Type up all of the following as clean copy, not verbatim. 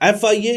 FIA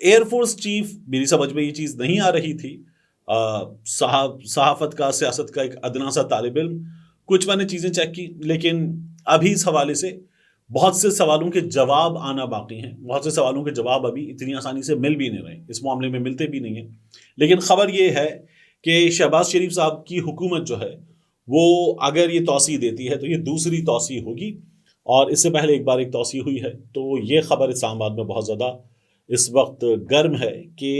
air force chief, میری سمجھ میں یہ چیز نہیں آ رہی تھی، صحافت کا، سیاست کا ایک ادنا سا طالب علم، کچھ میں نے چیزیں چیک کی، لیکن ابھی اس حوالے سے بہت سے سوالوں کے جواب آنا باقی ہیں، بہت سے سوالوں کے جواب ابھی اتنی آسانی سے مل بھی نہیں رہے، اس معاملے میں ملتے بھی نہیں ہیں۔ لیکن خبر یہ ہے کہ شہباز شریف صاحب کی حکومت جو ہے وہ اگر یہ توسیع دیتی ہے تو یہ دوسری توسیع ہوگی، اور اس سے پہلے ایک بار ایک توسیع ہوئی ہے۔ تو یہ خبر اسلام آباد میں بہت زیادہ اس وقت گرم ہے کہ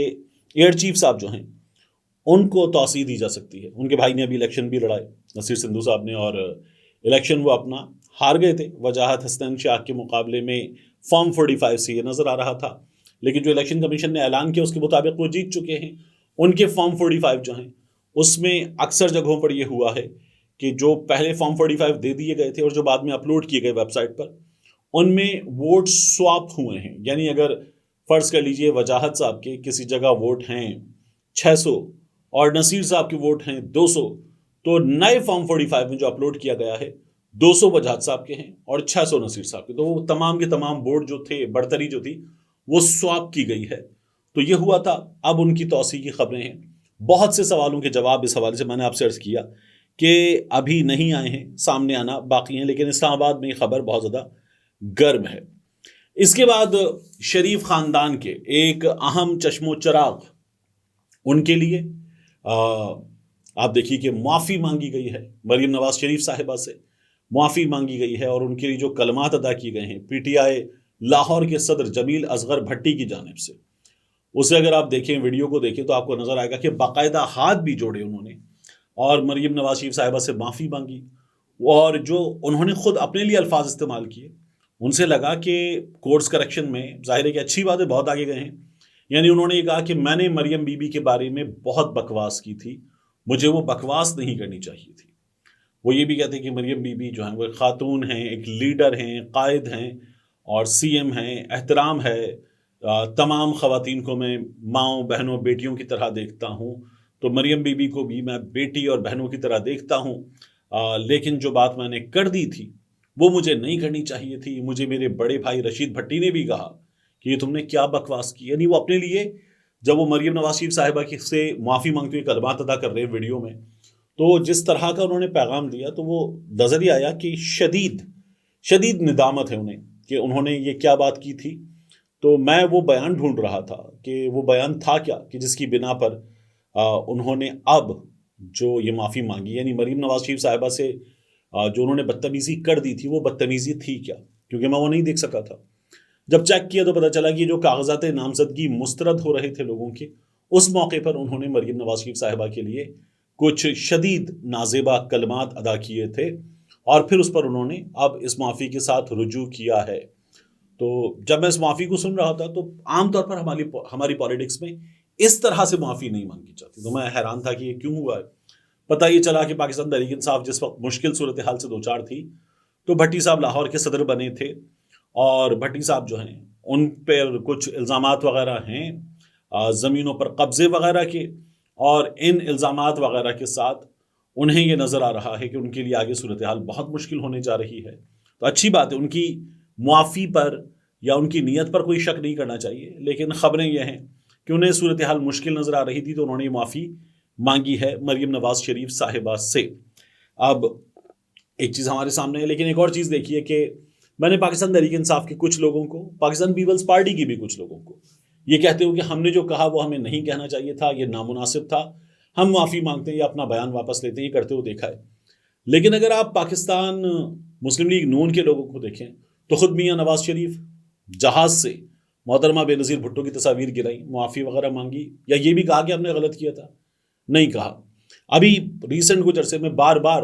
ایئر چیف صاحب جو ہیں ان کو توسیع دی جا سکتی ہے۔ ان کے بھائی نے ابھی الیکشن بھی لڑائے، نصیر سندھو صاحب نے، اور الیکشن وہ اپنا ہار گئے تھے۔ وجاہت حسنین شاہ کے مقابلے میں فارم 45 سے یہ نظر آ رہا تھا، لیکن جو الیکشن کمیشن نے اعلان کیا اس کے مطابق وہ جیت چکے ہیں۔ ان کے فارم 45 جو ہیں اس میں اکثر جگہوں پر یہ ہوا ہے کہ جو پہلے فارم 45 دے دیے گئے تھے اور جو بعد میں اپلوڈ کیے گئے ویب سائٹ پر، ان میں ووٹ سواپ ہوئے ہیں۔ یعنی اگر فرض کر لیجئے وجاہت صاحب کے کسی جگہ ووٹ ہیں 600 اور نصیر صاحب کے ووٹ ہیں 200، تو نئے فارم 45 میں جو اپلوڈ کیا گیا ہے 200 وجاہت صاحب کے ہیں اور 600 نصیر صاحب کے، تو وہ تمام کے تمام ووٹ جو تھے، برتری جو تھی وہ سواپ کی گئی ہے۔ تو یہ ہوا تھا۔ اب ان کی توسیع کی خبریں ہیں، بہت سے سوالوں کے جواب اس حوالے سے میں نے آپ سے عرض کیا کہ ابھی نہیں آئے ہیں، سامنے آنا باقی ہیں، لیکن اسلام آباد میں یہ خبر بہت زیادہ گرم ہے۔ اس کے بعد شریف خاندان کے ایک اہم چشم و چراغ، ان کے لیے آپ دیکھیے کہ معافی مانگی گئی ہے، مریم نواز شریف صاحبہ سے معافی مانگی گئی ہے، اور ان کے لیے جو کلمات ادا کیے گئے ہیں پی ٹی آئی لاہور کے صدر جمیل اصغر بھٹی کی جانب سے، اسے اگر آپ دیکھیں، ویڈیو کو دیکھیں تو آپ کو نظر آئے گا کہ باقاعدہ ہاتھ بھی جوڑے انہوں نے اور مریم نواز شریف صاحبہ سے معافی مانگی، اور جو انہوں نے خود اپنے لیے الفاظ استعمال کیے، ان سے لگا کہ کورس کریکشن میں ظاہر ہے کہ اچھی بات ہے، بہت آگے گئے ہیں۔ یعنی انہوں نے یہ کہا کہ میں نے مریم بی بی کے بارے میں بہت بکواس کی تھی، مجھے وہ بکواس نہیں کرنی چاہیے تھی۔ وہ یہ بھی کہتے ہیں کہ مریم بی بی جو ہیں وہ ایک خاتون ہیں، ایک لیڈر ہیں، قائد ہیں اور سی ایم ہیں، احترام ہے، تمام خواتین کو میں ماؤں، بہنوں، بیٹیوں کی طرح دیکھتا ہوں، تو مریم بی بی کو بھی میں بیٹی اور بہنوں کی طرح دیکھتا ہوں، لیکن جو بات میں نے کر دی تھی وہ مجھے نہیں کرنی چاہیے تھی۔ مجھے میرے بڑے بھائی رشید بھٹی نے بھی کہا کہ یہ تم نے کیا بکواس کی۔ یعنی وہ اپنے لیے، جب وہ مریم نواز شریف صاحبہ کی سے معافی مانگتے ہوئے کلمات ادا کر رہے ہیں ویڈیو میں، تو جس طرح کا انہوں نے پیغام دیا تو وہ نظر ہی آیا کہ شدید ندامت ہے انہیں کہ انہوں نے یہ کیا بات کی تھی۔ تو میں وہ بیان ڈھونڈ رہا تھا کہ وہ بیان تھا کیا کہ جس کی بنا پر انہوں نے اب جو یہ معافی مانگی، یعنی مریم نواز شریف صاحبہ سے جو انہوں نے بدتمیزی کر دی تھی وہ بدتمیزی تھی کیا، کیونکہ میں وہ نہیں دیکھ سکا تھا۔ جب چیک کیا تو پتہ چلا کہ جو کاغذات نامزدگی مسترد ہو رہے تھے لوگوں کے، اس موقع پر انہوں نے مریم نواز شریف صاحبہ کے لیے کچھ شدید نازیبا کلمات ادا کیے تھے، اور پھر اس پر انہوں نے اب اس معافی کے ساتھ رجوع کیا ہے۔ تو جب میں اس معافی کو سن رہا تھا تو عام طور پر ہماری پالیٹکس میں اس طرح سے معافی نہیں مانگی جاتی، تو میں حیران تھا کہ یہ کیوں ہوا ہے۔ پتہ یہ چلا کہ پاکستان تحریک انصاف جس وقت مشکل صورتحال سے دوچار تھی تو بھٹی صاحب لاہور کے صدر بنے تھے، اور بھٹی صاحب جو ہیں ان پر کچھ الزامات وغیرہ ہیں زمینوں پر قبضے وغیرہ کے، اور ان الزامات وغیرہ کے ساتھ انہیں یہ نظر آ رہا ہے کہ ان کے لیے آگے صورتحال بہت مشکل ہونے جا رہی ہے۔ تو اچھی بات ہے، ان کی معافی پر یا ان کی نیت پر کوئی شک نہیں کرنا چاہیے، لیکن خبریں یہ ہیں کہ انہیں صورتحال مشکل نظر آ رہی تھی تو انہوں نے معافی مانگی ہے مریم نواز شریف صاحبہ سے۔ اب ایک چیز ہمارے سامنے ہے، لیکن ایک اور چیز دیکھیے کہ میں نے پاکستان تحریک انصاف کے کچھ لوگوں کو، پاکستان پیپلز پارٹی کی بھی کچھ لوگوں کو یہ کہتے ہو کہ ہم نے جو کہا وہ ہمیں نہیں کہنا چاہیے تھا، یہ نامناسب تھا، ہم معافی مانگتے ہیں یا اپنا بیان واپس لیتے ہیں، یہ کرتے ہوئے دیکھا ہے۔ لیکن اگر آپ پاکستان مسلم لیگ نون کے لوگوں کو دیکھیں تو خود میاں نواز شریف جہاز سے محترمہ بے نظیر بھٹو کی تصاویر گرائی، معافی وغیرہ مانگی، یا یہ بھی کہا کہ ہم نے غلط کیا تھا؟ نہیں کہا۔ ابھی ریسنٹ کچھ عرصے میں بار بار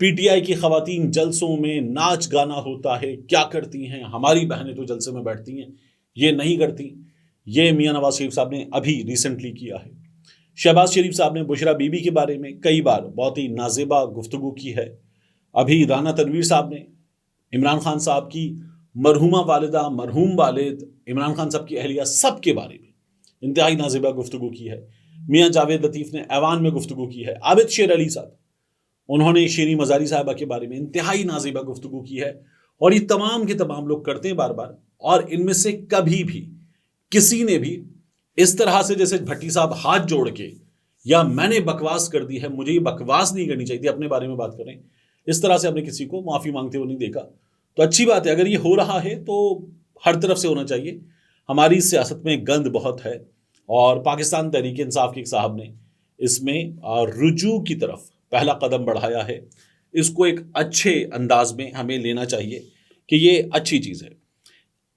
پی ٹی آئی کی خواتین جلسوں میں ناچ گانا ہوتا ہے، کیا کرتی ہیں ہماری بہنیں تو جلسے میں بیٹھتی ہیں، یہ نہیں کرتی۔ یہ میاں نواز شریف صاحب نے ابھی ریسنٹلی کیا ہے۔ شہباز شریف صاحب نے بشرا بی بی کے بارے میں کئی بار بہت ہی نازیبا گفتگو کی ہے۔ ابھی رانا تنویر صاحب نے عمران خان صاحب کی مرحومہ والدہ، مرحوم والد، عمران خان صاحب کی اہلیہ، سب کے بارے میں انتہائی نازیبا گفتگو کی ہے۔ میاں جاوید لطیف نے ایوان میں گفتگو کی ہے۔ عابد شیر علی صاحب، انہوں نے شیریں مزاری صاحبہ کے بارے میں انتہائی نازیبا گفتگو کی ہے، اور یہ تمام کے تمام لوگ کرتے ہیں بار بار، اور ان میں سے کبھی بھی کسی نے بھی اس طرح سے جیسے بھٹی صاحب ہاتھ جوڑ کے یا میں نے بکواس کر دی ہے، مجھے یہ بکواس نہیں کرنی چاہیے تھی، اپنے بارے میں بات کریں، اس طرح سے ہم نے کسی کو معافی مانگتے ہوئے نہیں دیکھا. تو اچھی بات ہے، اگر یہ ہو رہا ہے تو ہر طرف سے ہونا چاہیے. ہماری سیاست میں گند بہت ہے، اور پاکستان تحریک انصاف کے ایک صاحب نے اس میں رجوع کی طرف پہلا قدم بڑھایا ہے. اس کو ایک اچھے انداز میں ہمیں لینا چاہیے کہ یہ اچھی چیز ہے.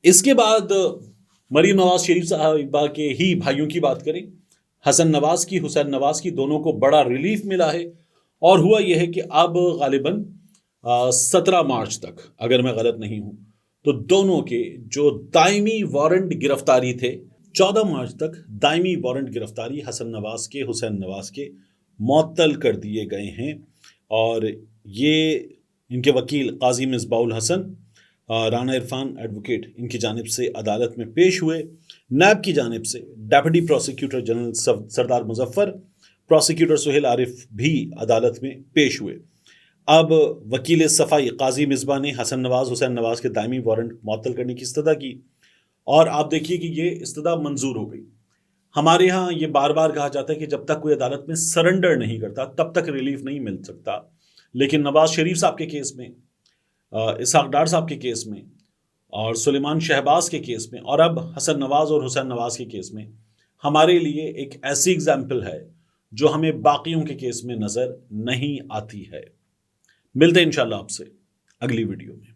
اس کے بعد مریم نواز شریف صاحبہ کے ہی بھائیوں کی بات کریں، حسن نواز کی، حسین نواز کی، دونوں کو بڑا ریلیف ملا ہے. اور ہوا یہ ہے کہ اب غالباً 17 مارچ تک، اگر میں غلط نہیں ہوں تو دونوں کے جو دائمی وارنٹ گرفتاری تھے، 14 مارچ تک دائمی وارنٹ گرفتاری حسن نواز کے، حسین نواز کے معطل کر دیے گئے ہیں. اور یہ ان کے وکیل قاضی مصباح الحسن، رانا عرفان ایڈوکیٹ، ان کی جانب سے عدالت میں پیش ہوئے. نیب کی جانب سے ڈیپٹی پروسیکیوٹر جنرل سردار مظفر، پروسیکیوٹر سہیل عارف بھی عدالت میں پیش ہوئے. اب وکیل صفائی قاضی مصباح نے حسن نواز، حسین نواز کے دائمی وارنٹ معطل کرنے کی استدعا کی، اور آپ دیکھیے کہ یہ استدعا منظور ہو گئی. ہمارے ہاں یہ بار بار کہا جاتا ہے کہ جب تک کوئی عدالت میں سرنڈر نہیں کرتا تب تک ریلیف نہیں مل سکتا. لیکن نواز شریف صاحب کے کیس میں، اسحاق ڈار صاحب کے کیس میں، اور سلیمان شہباز کے کیس میں، اور اب حسن نواز اور حسین نواز کے کیس میں ہمارے لیے ایک ایسی اگزامپل ہے جو ہمیں باقیوں کے کیس میں نظر نہیں آتی ہے. ملتے ہیں انشاءاللہ آپ سے اگلی ویڈیو میں.